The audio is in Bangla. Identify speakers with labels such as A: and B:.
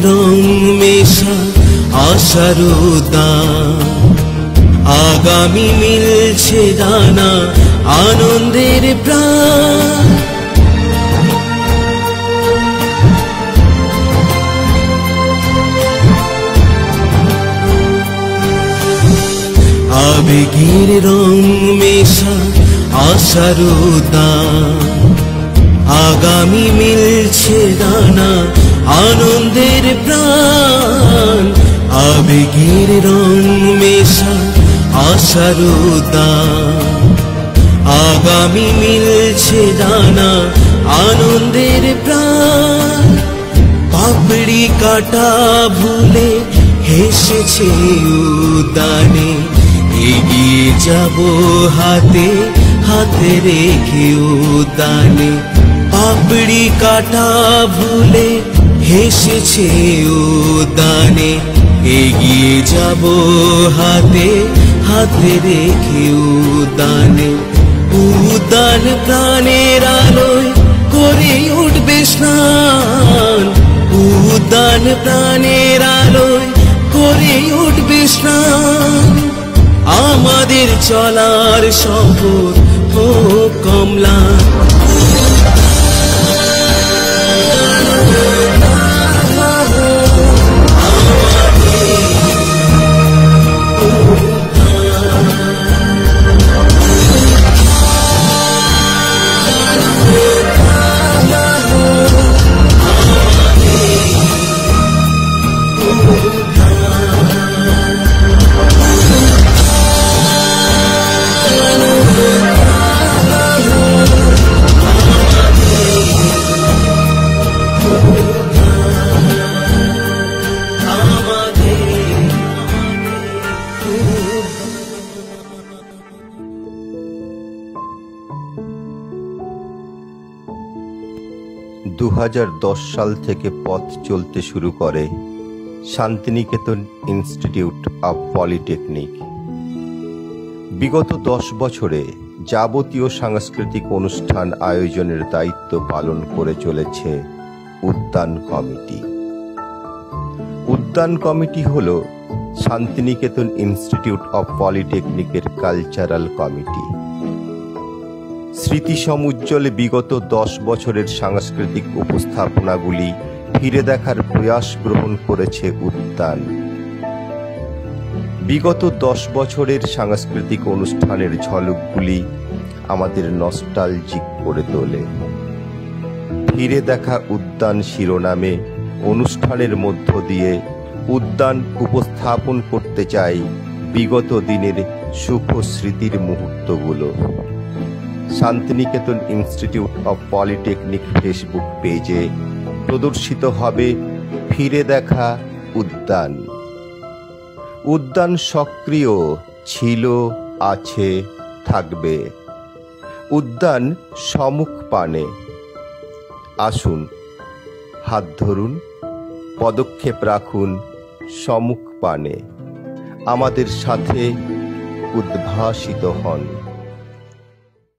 A: রং মেশা আশার উদ্যান, আগামী মিলছে ডানা আনন্দের প্রাণ। আবেগের রং মেশা আশার উদ্যান, আগামী মিলছে ডানা আনন্দের প্রাণ। আবেগের রং মেশা আশার উদ্যান, আগামী মিলছে ডানা আনন্দের প্রাণ। পাপড়ি কাটা ভুলে হেসেছে উদ্যানে, এগিয়ে যাব হাতে হাতে রেখে উদ্যানে। পাপড়ি কাটা ভুলে হেসেছে উদ্যানে, এগিয়ে যাব হাতে হাতে রেখে উদ্যানে। উদ্যান প্রাণের আলোয় করে উঠবে স্নান, উদ্যান প্রাণের আলোয় করে উঠবে স্নান। আমাদের চলার সফর হোক কমলান।
B: সাল থেকে পথ চলতে শুরু করে শান্তিনিকেতন ইনস্টিটিউট অব পলিটেকনিক। বিগত 10 বছরে যাবতীয় সাংস্কৃতিক অনুষ্ঠান আয়োজনের দায়িত্ব পালন করে চলেছে উদ্যান কমিটি। উদ্যান কমিটি হল শান্তিনিকেতন ইনস্টিটিউট অব পলিটেকনিকের কালচারাল কমিটি। স্মৃতি সমুজ্জ্বলে বিগত 10 বছরের সাংস্কৃতিক উপস্থাপনাগুলি ফিরে দেখার প্রয়াস গ্রহণ করেছে উদ্যান। বিগত 10 বছরের সাংস্কৃতিক অনুষ্ঠানের ঝলকগুলি আমাদের নস্টালজিক করে তোলে। ফিরে দেখা উদ্যান শিরোনামে অনুষ্ঠানের মধ্য দিয়ে উদ্যান উপস্থাপন করতে চাই বিগত দিনের সুখ স্মৃতির মুহূর্তগুলো। Santiniketan institute of polytechnic Facebook পেজে প্রদর্শিত হবে ফিরে দেখা উদ্যান। উদ্যান সক্রিয় ছিল, আছে, থাকবে। উদ্যান সম্মুখ পানে। আসুন, হাত ধরুন, পদক্ষেপ রাখুন সম্মুখ পানে। আমাদের সাথে উদ্ভাসিত হন।